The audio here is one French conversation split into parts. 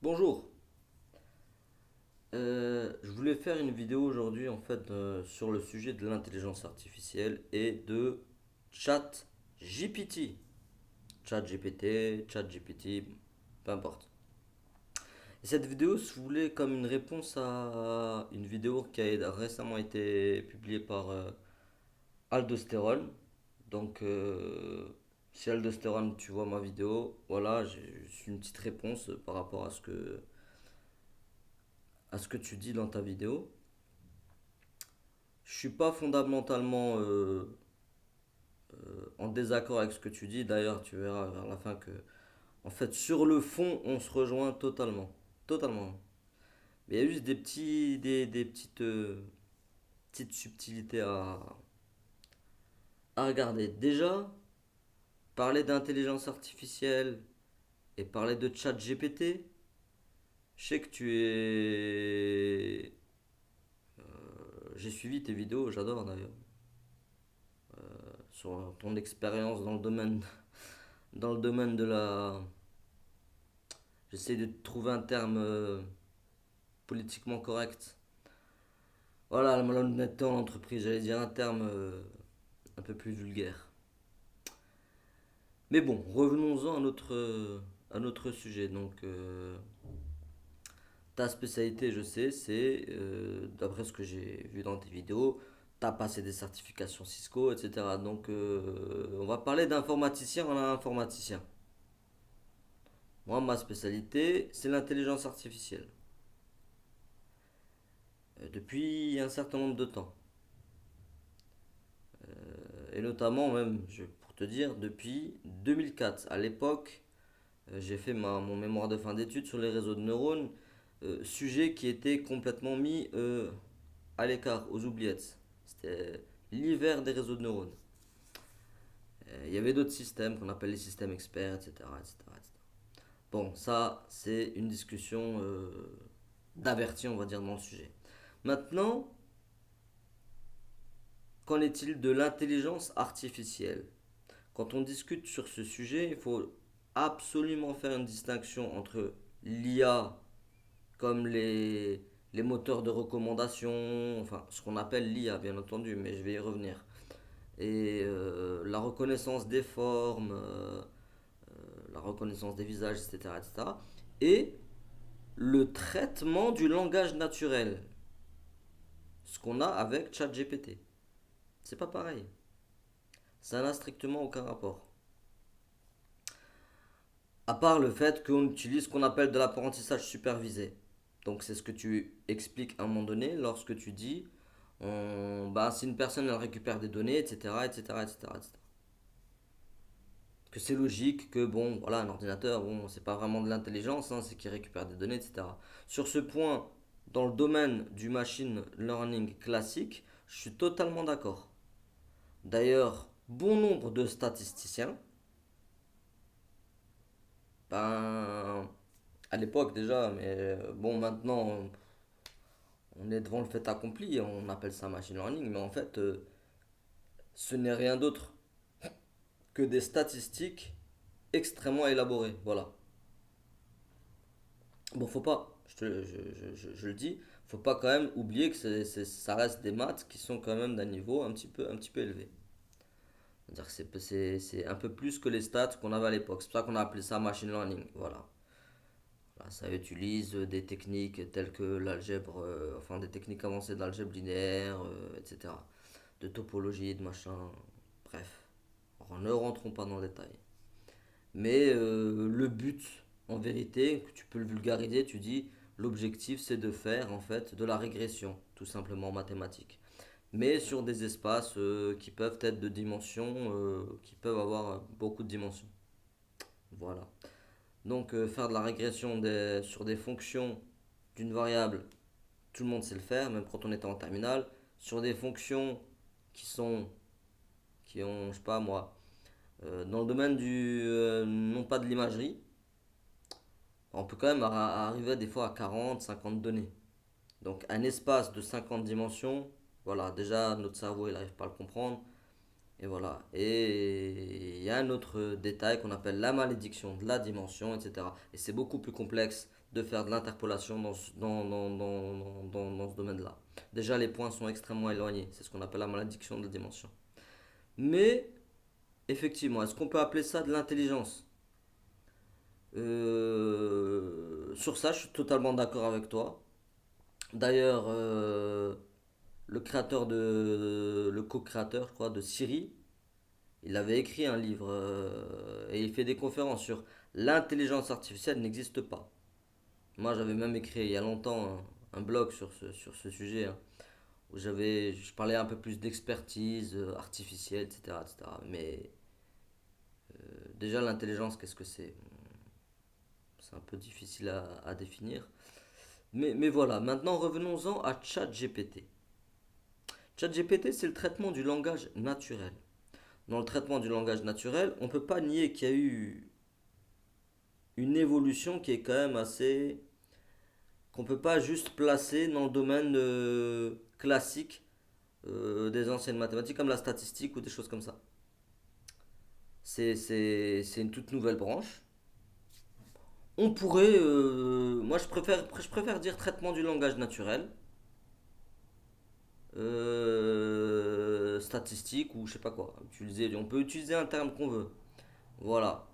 Bonjour. Je voulais faire une vidéo aujourd'hui en fait sur le sujet de l'intelligence artificielle et de Chat GPT. Chat GPT, Chat GPT, peu importe. Et cette vidéo, je voulais comme une réponse à une vidéo qui a récemment été publiée par Aldostérone. Donc, si Aldostérone, tu vois ma vidéo, voilà, j'ai juste une petite réponse par rapport à ce que tu dis dans ta vidéo. Je suis pas fondamentalement en désaccord avec ce que tu dis. D'ailleurs, tu verras vers la fin que, en fait, sur le fond, on se rejoint totalement. Totalement. Mais il y a juste des petites subtilités à regarder. Déjà, parler d'intelligence artificielle et parler de chat GPT, je sais que tu es. J'ai suivi tes vidéos, j'adore d'ailleurs, sur ton expérience dans le domaine de la. J'essaie de trouver un terme politiquement correct. Voilà, la malhonnêteté en entreprise, j'allais dire un terme un peu plus vulgaire. Mais bon, revenons-en à notre sujet. Donc, ta spécialité, je sais, c'est, d'après ce que j'ai vu dans tes vidéos, tu as passé des certifications Cisco, etc. Donc, on va parler d'informaticien en informaticien. Moi, ma spécialité, c'est l'intelligence artificielle. Depuis un certain nombre de temps. Et notamment même, pour te dire, depuis 2004. À l'époque, j'ai fait mon mémoire de fin d'études sur les réseaux de neurones, sujet qui était complètement mis à l'écart, aux oubliettes. C'était l'hiver des réseaux de neurones. Il y avait d'autres systèmes qu'on appelle les systèmes experts, etc., etc., etc. Bon, ça, c'est une discussion d'averti, on va dire, dans le sujet. Maintenant, qu'en est-il de l'intelligence artificielle? Quand on discute sur ce sujet, il faut absolument faire une distinction entre l'IA comme les moteurs de recommandation, enfin ce qu'on appelle l'IA bien entendu, mais je vais y revenir, et la reconnaissance des formes, la reconnaissance des visages, etc., etc., et le traitement du langage naturel, ce qu'on a avec ChatGPT. C'est pas pareil. Ça n'a strictement aucun rapport. À part le fait qu'on utilise ce qu'on appelle de l'apprentissage supervisé. Donc c'est ce que tu expliques à un moment donné lorsque tu dis bah, si une personne elle récupère des données, etc., etc., etc., etc. Que c'est logique que bon, voilà, un ordinateur, bon, c'est pas vraiment de l'intelligence, hein, c'est qu'il récupère des données, etc. Sur ce point, dans le domaine du machine learning classique, je suis totalement d'accord. D'ailleurs, bon nombre de statisticiens, ben, à l'époque déjà, mais bon, maintenant, on est devant le fait accompli, on appelle ça machine learning, mais en fait, ce n'est rien d'autre que des statistiques extrêmement élaborées. Voilà. Bon, faut pas, je le dis, faut pas quand même oublier que ça reste des maths qui sont quand même d'un niveau un petit peu élevé. C'est-à-dire que c'est un peu plus que les stats qu'on avait à l'époque. C'est pour ça qu'on a appelé ça machine learning. Voilà. Voilà, ça utilise des techniques telles que l'algèbre, enfin des techniques avancées d'algèbre linéaire, etc. De topologie, de machin. Bref, ne rentrons pas dans le détail. Mais le but, en vérité, que tu peux le vulgariser, tu dis l'objectif c'est de faire en fait de la régression, tout simplement mathématique. Mais sur des espaces qui peuvent être de dimensions, qui peuvent avoir beaucoup de dimensions. Voilà. Donc faire de la régression sur des fonctions d'une variable, tout le monde sait le faire, même quand on était en terminale. Sur des fonctions qui sont, qui ont, je sais pas moi, dans le domaine non pas de l'imagerie, on peut quand même arriver des fois à 40, 50 données. Donc un espace de 50 dimensions, voilà, déjà notre cerveau il n'arrive pas à le comprendre. Et voilà. Et il y a un autre détail qu'on appelle la malédiction de la dimension, etc. Et c'est beaucoup plus complexe de faire de l'interpolation dans ce domaine-là. Déjà, les points sont extrêmement éloignés. C'est ce qu'on appelle la malédiction de la dimension. Mais, effectivement, est-ce qu'on peut appeler ça de l'intelligence? Sur ça, je suis totalement d'accord avec toi. D'ailleurs, le co-créateur, je crois, de Siri, il avait écrit un livre et il fait des conférences sur l'intelligence artificielle n'existe pas. Moi, j'avais même écrit il y a longtemps un blog sur ce sujet, hein, où je parlais un peu plus d'expertise artificielle, etc., etc. Mais déjà, l'intelligence, qu'est-ce que c'est? C'est un peu difficile à définir. Mais voilà, maintenant revenons-en à ChatGPT. ChatGPT, c'est le traitement du langage naturel. Dans le traitement du langage naturel, on ne peut pas nier qu'il y a eu une évolution qui est quand même assez, qu'on ne peut pas juste placer dans le domaine classique des anciennes mathématiques comme la statistique ou des choses comme ça. C'est une toute nouvelle branche. On pourrait, moi je préfère dire traitement du langage naturel, statistique ou je sais pas quoi. On peut utiliser un terme qu'on veut. Voilà.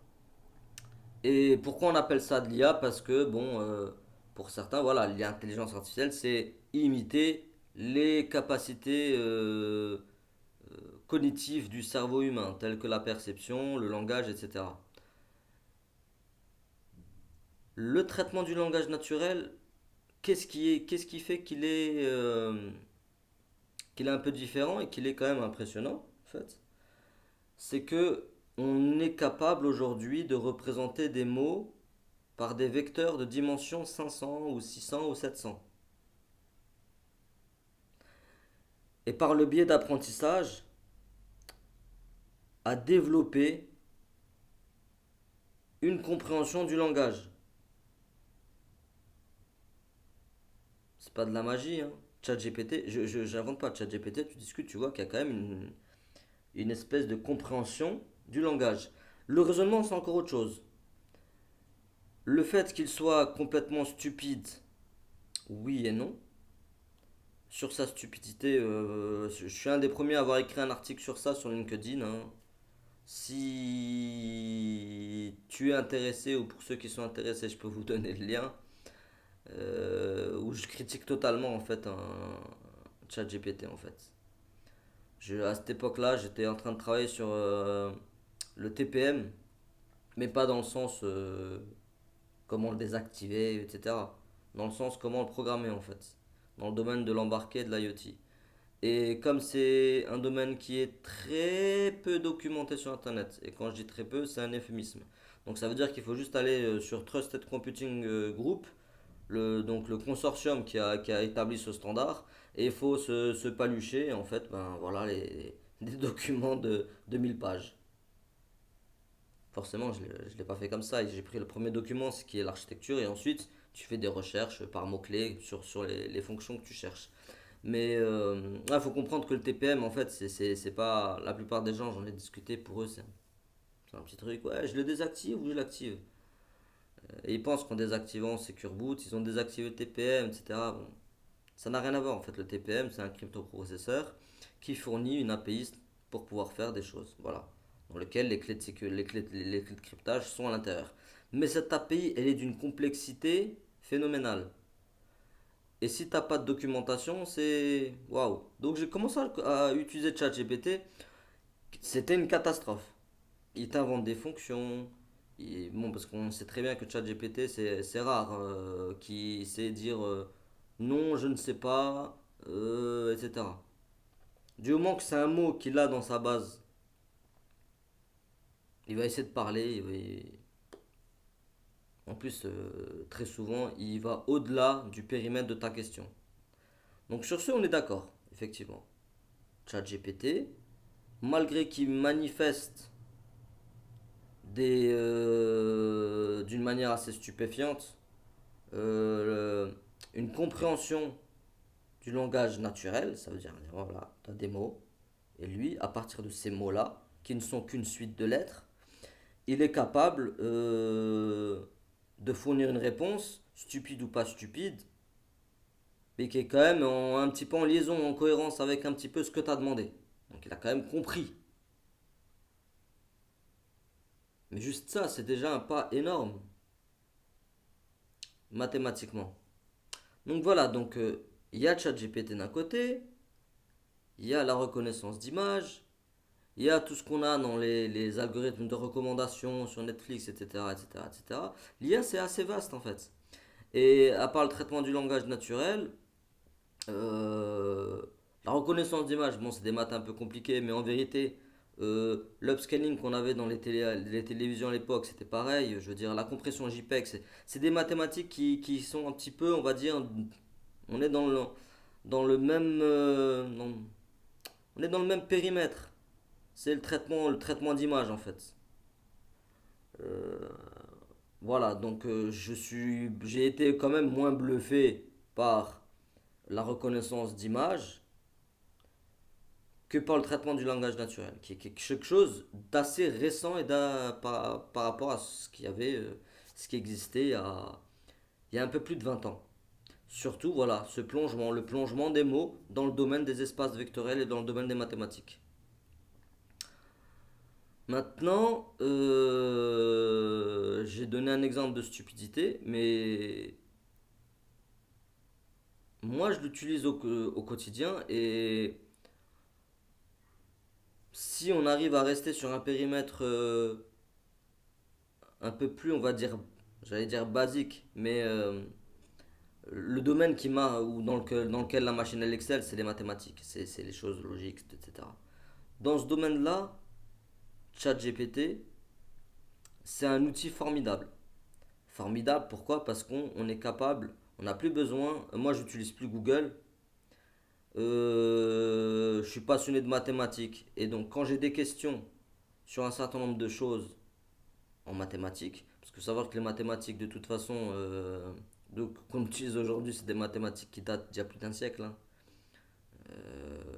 Et pourquoi on appelle ça de l'IA? Parce que, bon, pour certains, voilà, l'intelligence artificielle, c'est imiter les capacités cognitives du cerveau humain, telles que la perception, le langage, etc. Le traitement du langage naturel, qu'est-ce qui fait qu'il est un peu différent et qu'il est quand même impressionnant, en fait? C'est que on est capable aujourd'hui de représenter des mots par des vecteurs de dimension 500 ou 600 ou 700. Et par le biais d'apprentissage, à développer une compréhension du langage. C'est pas de la magie, hein. ChatGPT, j'invente pas ChatGPT, tu discutes, tu vois qu'il y a quand même une espèce de compréhension du langage. Le raisonnement, c'est encore autre chose. Le fait qu'il soit complètement stupide, oui et non. Sur sa stupidité, je suis un des premiers à avoir écrit un article sur ça sur LinkedIn, hein. Si tu es intéressé ou pour ceux qui sont intéressés, je peux vous donner le lien. Où je critique totalement en fait un chat GPT en fait. À cette époque-là, j'étais en train de travailler sur le TPM, mais pas dans le sens comment le désactiver, etc. Dans le sens comment le programmer en fait. Dans le domaine de l'embarqué et de l'IoT. Et comme c'est un domaine qui est très peu documenté sur Internet, et quand je dis très peu, c'est un euphémisme. Donc ça veut dire qu'il faut juste aller sur Trusted Computing Group, donc le consortium qui a établi ce standard, et il faut se palucher, en fait, ben voilà, des documents de 1000 pages. Forcément, je ne l'ai pas fait comme ça, et j'ai pris le premier document, ce qui est l'architecture, et ensuite tu fais des recherches par mots-clés sur les fonctions que tu cherches. Mais il faut comprendre que le TPM, en fait, c'est pas. La plupart des gens, j'en ai discuté, pour eux, c'est un petit truc. Ouais, je le désactive ou je l'active. Et ils pensent qu'en désactivant Secure Boot, ils ont désactivé le TPM, etc. Bon, ça n'a rien à voir, en fait. Le TPM, c'est un cryptoprocesseur qui fournit une API pour pouvoir faire des choses. Voilà. Dans lequel les clés de cryptage sont à l'intérieur. Mais cette API, elle est d'une complexité phénoménale. Et si t'as pas de documentation, c'est waouh. Donc j'ai commencé à utiliser ChatGPT. C'était une catastrophe. Il t'invente des fonctions. Bon, parce qu'on sait très bien que ChatGPT, c'est rare qui sait dire non, je ne sais pas, etc. Du moment que c'est un mot qu'il a dans sa base, il va essayer de parler. En plus, très souvent, il va au-delà du périmètre de ta question. Donc sur ce, on est d'accord, effectivement. ChatGPT, malgré qu'il manifeste d'une manière assez stupéfiante une compréhension du langage naturel, ça veut dire, voilà, tu as des mots, et lui, à partir de ces mots-là, qui ne sont qu'une suite de lettres, il est capable de fournir une réponse stupide ou pas stupide, mais qui est quand même un petit peu en liaison, en cohérence avec un petit peu ce que tu as demandé. Donc il a quand même compris. Mais juste ça, c'est déjà un pas énorme, mathématiquement. Donc voilà, donc il y a ChatGPT d'un côté, il y a la reconnaissance d'image, il y a tout ce qu'on a dans les algorithmes de recommandation sur Netflix, etc., etc., etc. L'IA, c'est assez vaste en fait. Et à part le traitement du langage naturel, Euh, la reconnaissance d'image, bon, c'est des maths un peu compliquées, mais en vérité, l'upscaling qu'on avait dans les télévisions à l'époque, c'était pareil. Je veux dire, la compression JPEG, c'est des mathématiques qui sont un petit peu, on va dire, on est dans le même, on est dans le même périmètre. C'est le traitement d'image en fait. Euh, voilà, donc j'ai été quand même moins bluffé par la reconnaissance d'image que par le traitement du langage naturel, qui est quelque chose d'assez récent par rapport à ce qu'il y avait, ce qui existait il y a un peu plus de 20 ans. Surtout, voilà, ce plongement, le plongement des mots dans le domaine des espaces vectoriels et dans le domaine des mathématiques. Maintenant, j'ai donné un exemple de stupidité, mais moi je l'utilise au quotidien et si on arrive à rester sur un périmètre un peu plus, on va dire, j'allais dire basique, mais le domaine qui m'a, ou dans lequel la machine elle excelle, c'est les mathématiques, c'est les choses logiques, etc. Dans ce domaine-là, ChatGPT, c'est un outil formidable. Formidable, pourquoi? Parce qu'on est capable, on n'a plus besoin, moi j'utilise plus Google, je suis passionné de mathématiques, et donc quand j'ai des questions sur un certain nombre de choses en mathématiques, parce que savoir que les mathématiques de toute façon qu'on utilise aujourd'hui, c'est des mathématiques qui datent d'il y a plus d'un siècle, hein.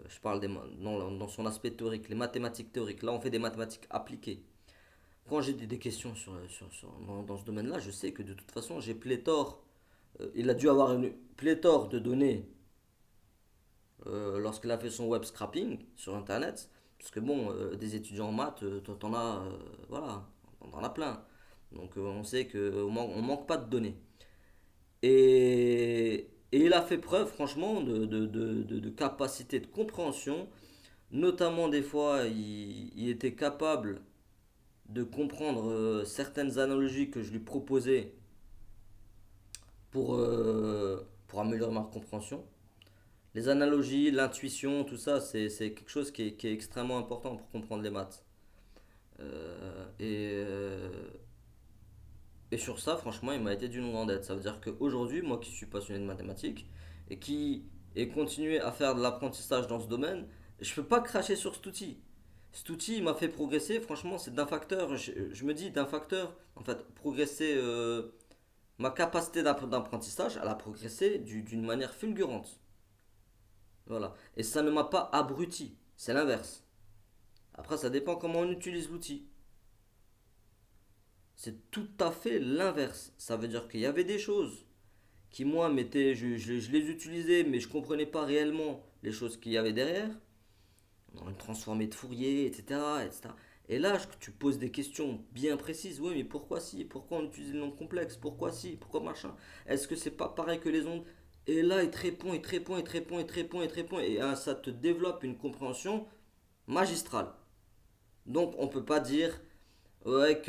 Je parle dans son aspect théorique, les mathématiques théoriques. Là, on fait des mathématiques appliquées. Quand j'ai des questions dans ce domaine-là, je sais que de toute façon, j'ai pléthore. Il a dû avoir une pléthore de données lorsqu'il a fait son web scrapping sur Internet. Parce que bon, des étudiants en maths, t'en as, voilà, t'en as plein. Donc on sait qu'on manque pas de données. Et il a fait preuve, franchement, de capacité de compréhension. Notamment, des fois, il était capable de comprendre certaines analogies que je lui proposais pour améliorer ma compréhension. Les analogies, l'intuition, tout ça, c'est quelque chose qui est extrêmement important pour comprendre les maths. Euh, et, euh, et sur ça, franchement, il m'a été d'une grande aide. Ça veut dire qu'aujourd'hui, moi qui suis passionné de mathématiques et qui ai continué à faire de l'apprentissage dans ce domaine, je ne peux pas cracher sur cet outil. Cet outil, il m'a fait progresser. Franchement, c'est d'un facteur, je me dis d'un facteur, en fait, progresser, ma capacité d'apprentissage, elle a progressé d'une manière fulgurante. Voilà. Et ça ne m'a pas abruti. C'est l'inverse. Après, ça dépend comment on utilise l'outil. C'est tout à fait l'inverse. Ça veut dire qu'il y avait des choses qui, moi, je les utilisais, mais je ne comprenais pas réellement les choses qu'il y avait derrière. On le transformé de Fourier, etc., etc. Et là, tu poses des questions bien précises. Oui, mais pourquoi si? Pourquoi on utilise le nombre complexe? Pourquoi si? Pourquoi machin? Est-ce que c'est pas pareil que les ondes? Et là, il te répond, il te répond, il te répond, il te répond, il te répond. Et ça te développe une compréhension magistrale. Donc, on peut pas dire, ouais,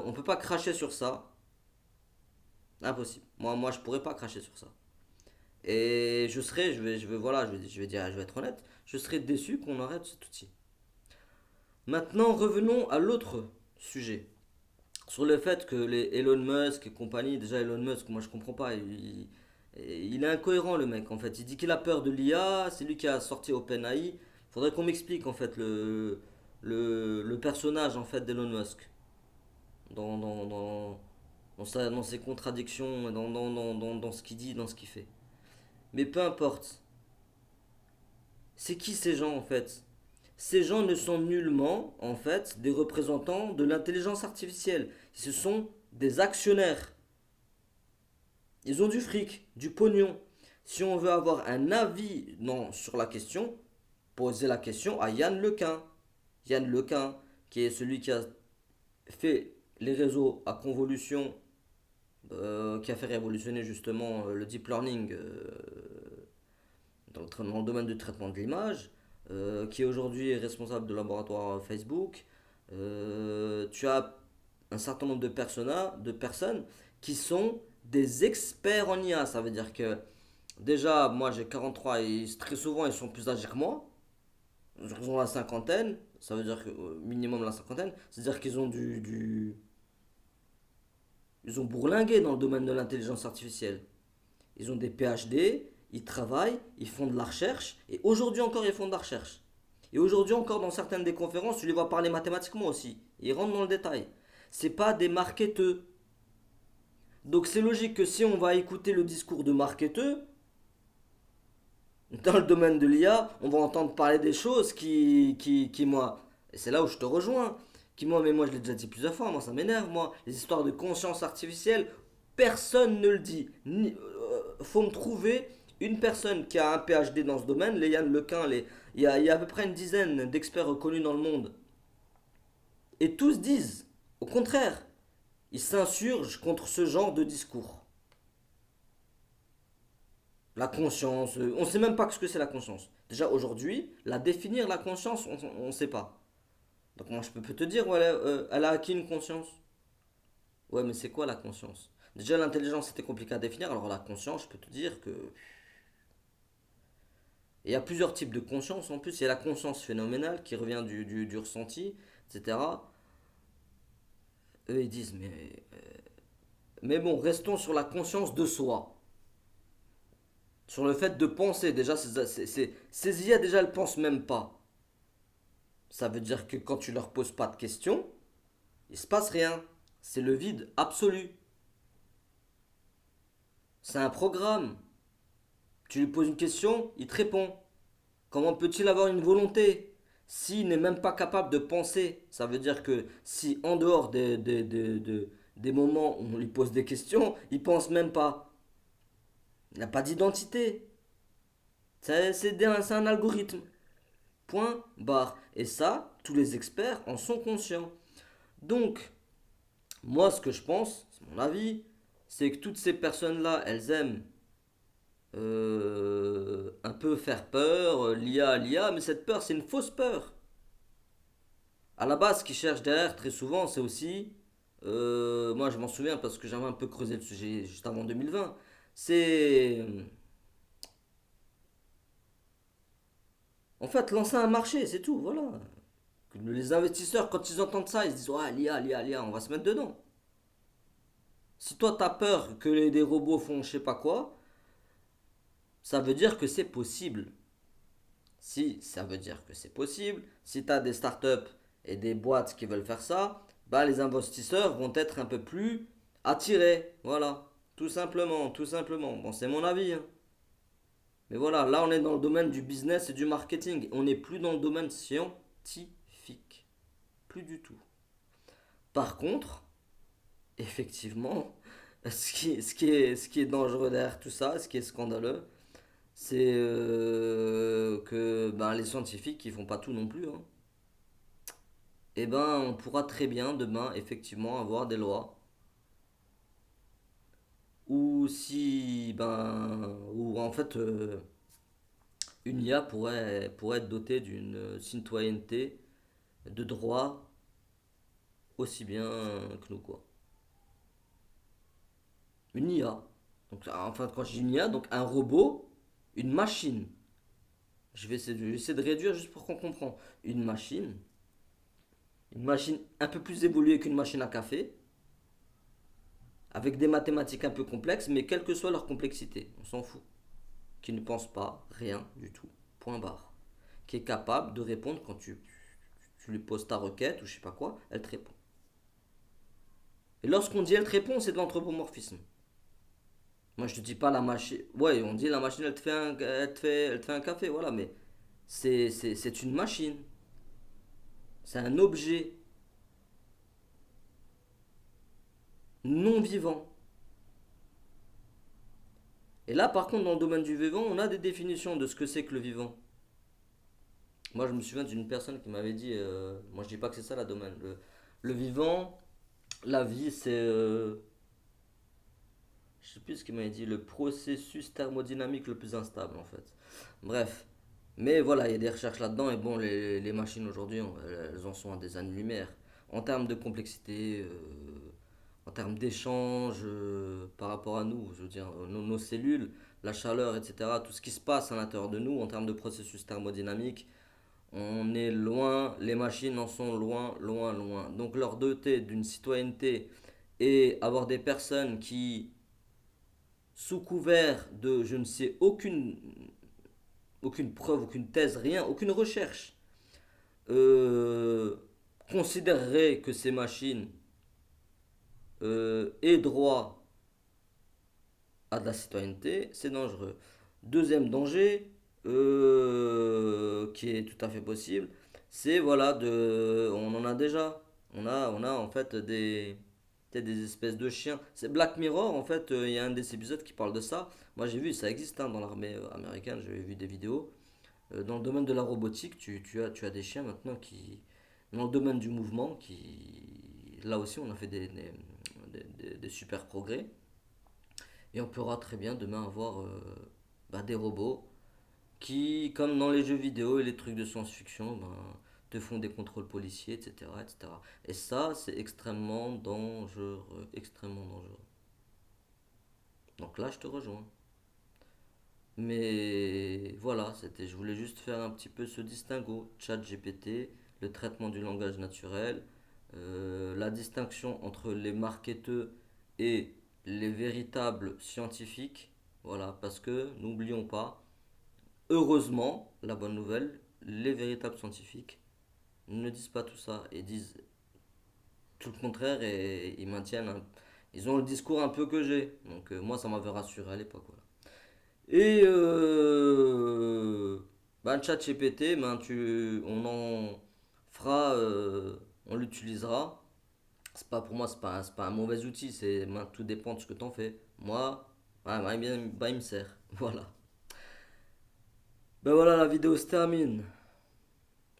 on peut pas cracher sur ça. Impossible. Moi, je pourrais pas cracher sur ça. Et je vais être honnête, je serais déçu qu'on arrête cet outil. Maintenant, revenons à l'autre sujet. Sur le fait que les Elon Musk et compagnie, déjà Elon Musk, moi je comprends pas, il est incohérent le mec en fait. Il dit qu'il a peur de l'IA, c'est lui qui a sorti OpenAI. Faudrait qu'on m'explique en fait le personnage en fait d'Elon Musk dans, dans, dans, dans ses contradictions, dans ce qu'il dit, dans ce qu'il fait. Mais peu importe, c'est qui ces gens en fait? Ces gens ne sont nullement, en fait, des représentants de l'intelligence artificielle. Ce sont des actionnaires. Ils ont du fric, du pognon. Si on veut avoir un avis non, sur la question, posez la question à Yann Lequin. Yann Lequin, qui est celui qui a fait les réseaux à convolution, qui a fait révolutionner justement le deep learning dans le domaine du traitement de l'image, qui aujourd'hui est responsable de laboratoire Facebook. Tu as un certain nombre de personnes qui sont des experts en IA. Ça veut dire que déjà, moi j'ai 43 et très souvent ils sont plus âgés que moi. Ils ont la cinquantaine, ça veut dire que minimum la cinquantaine. C'est-à-dire qu'ils ont ils ont bourlingué dans le domaine de l'intelligence artificielle. Ils ont des PhD, ils travaillent, ils font de la recherche, et aujourd'hui encore ils font de la recherche. Et aujourd'hui encore dans certaines des conférences, tu les vois parler mathématiquement aussi. Ils rentrent dans le détail. C'est pas des marketeux. Donc c'est logique que si on va écouter le discours de marketeux, dans le domaine de l'IA, on va entendre parler des choses moi, et c'est là où je te rejoins, mais moi je l'ai déjà dit plusieurs fois, moi ça m'énerve, moi, les histoires de conscience artificielle, personne ne le dit. Faut me trouver une personne qui a un PhD dans ce domaine, les Yann Lequin, il y a à peu près une dizaine d'experts reconnus dans le monde, et tous disent, au contraire, ils s'insurgent contre ce genre de discours. La conscience, on ne sait même pas ce que c'est la conscience. Déjà aujourd'hui, la définir la conscience, on ne sait pas. Donc moi je peux te dire, ouais, elle a acquis une conscience. Ouais, mais c'est quoi la conscience? Déjà l'intelligence c'était compliqué à définir, alors la conscience, je peux te dire que... Et il y a plusieurs types de conscience en plus. Il y a la conscience phénoménale qui revient du ressenti, etc. Eux ils disent, mais bon, restons sur la conscience de soi. Sur le fait de penser, déjà, ces IA, déjà, elles pensent même pas. Ça veut dire que quand tu leur poses pas de questions, il se passe rien. C'est le vide absolu. C'est un programme. Tu lui poses une question, il te répond. Comment peut-il avoir une volonté s'il n'est même pas capable de penser? Ça veut dire que si en dehors des moments où on lui pose des questions, il pense même pas. Il n'a pas d'identité. C'est un algorithme. Point barre. Et ça, tous les experts en sont conscients. Donc, moi, ce que je pense, c'est mon avis, c'est que toutes ces personnes-là, elles aiment un peu faire peur, l'IA, mais cette peur, c'est une fausse peur. À la base, ce qu'ils cherchent derrière, très souvent, c'est aussi, moi je m'en souviens parce que j'avais un peu creusé le sujet juste avant 2020, c'est en fait lancer un marché, c'est tout, voilà. Les investisseurs, quand ils entendent ça, ils se disent, ouais, l'IA, on va se mettre dedans. Si toi, t'as peur que des robots font je sais pas quoi, ça veut dire que c'est possible. Si ça veut dire que c'est possible, si tu as des startups et des boîtes qui veulent faire ça, bah les investisseurs vont être un peu plus attirés. Voilà, tout simplement, tout simplement. Bon, c'est mon avis, hein. Mais voilà, là on est dans le domaine du business et du marketing. On n'est plus dans le domaine scientifique. Plus du tout. Par contre, effectivement, ce qui est dangereux derrière tout ça, ce qui est scandaleux, c'est que ben, les scientifiques ils font pas tout non plus, hein. Eh ben, on pourra très bien demain effectivement avoir des lois où si ben où en fait une IA pourrait être dotée d'une citoyenneté de droits aussi bien que nous quoi. Une IA. Donc enfin quand je dis une IA, donc un robot, une machine. Je vais essayer de réduire juste pour qu'on comprenne. Une machine un peu plus évoluée qu'une machine à café, avec des mathématiques un peu complexes, mais quelle que soit leur complexité, on s'en fout. Qui ne pense pas rien du tout. Point barre. Qui est capable de répondre quand tu lui poses ta requête ou je sais pas quoi, elle te répond. Et lorsqu'on dit elle te répond, c'est de l'anthropomorphisme. Moi je te dis pas la machine. Ouais, on dit la machine elle te fait un café, voilà, mais c'est une machine. C'est un objet non vivant. Et là, par contre, dans le domaine du vivant, on a des définitions de ce que c'est que le vivant. Moi, je me souviens d'une personne qui m'avait dit, moi je dis pas que c'est ça la domaine. Le vivant, la vie, c'est, je sais plus ce qu'il m'avait dit, le processus thermodynamique le plus instable en fait. Bref. Mais voilà, il y a des recherches là-dedans et bon, les machines aujourd'hui, elles en sont à des années-lumière. En termes de complexité, en termes d'échange par rapport à nous, je veux dire, nos cellules, la chaleur, etc., tout ce qui se passe à l'intérieur de nous en termes de processus thermodynamique, on est loin, les machines en sont loin, loin, loin. Donc leur doter d'une citoyenneté et avoir des personnes qui, sous couvert de je ne sais aucune preuve, aucune thèse, rien, aucune recherche, euh, considéreraient que ces machines aient droit à de la citoyenneté, c'est dangereux. Deuxième danger, qui est tout à fait possible, c'est voilà on en a déjà, on a en fait des espèces de chiens. C'est Black Mirror en fait, il y a un des épisodes qui parle de ça. Moi j'ai vu, ça existe hein, dans l'armée américaine, j'avais vu des vidéos. Dans le domaine de la robotique, tu as des chiens maintenant qui, dans le domaine du mouvement, là aussi on a fait des super progrès. Et on pourra très bien demain avoir des robots qui, comme dans les jeux vidéo et les trucs de science-fiction, te font des contrôles policiers, etc., etc. Et ça, c'est extrêmement dangereux, extrêmement dangereux. Donc là, je te rejoins. Mais voilà, je voulais juste faire un petit peu ce distinguo. Chat GPT, le traitement du langage naturel, la distinction entre les marketeurs et les véritables scientifiques. Voilà, parce que n'oublions pas, heureusement, la bonne nouvelle, les véritables scientifiques ne disent pas tout ça et disent tout le contraire et ils maintiennent, ils ont le discours un peu que j'ai. Donc moi, ça m'avait rassuré à l'époque. Voilà. Et le chat GPT, on en fera, on l'utilisera. C'est pas pour moi, c'est pas un mauvais outil, tout dépend de ce que t'en fais. Moi, il me sert. Voilà. Ben voilà, la vidéo se termine.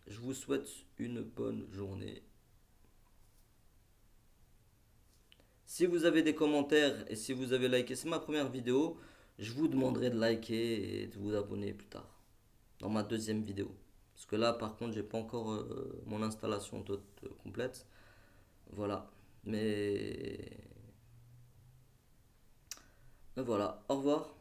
Je vous souhaite une bonne journée. Si vous avez des commentaires et si vous avez liké, c'est ma première vidéo, je vous demanderai de liker et de vous abonner plus tard, dans ma deuxième vidéo. Parce que là, par contre, j'ai pas encore mon installation toute complète. Voilà. Mais voilà. Au revoir.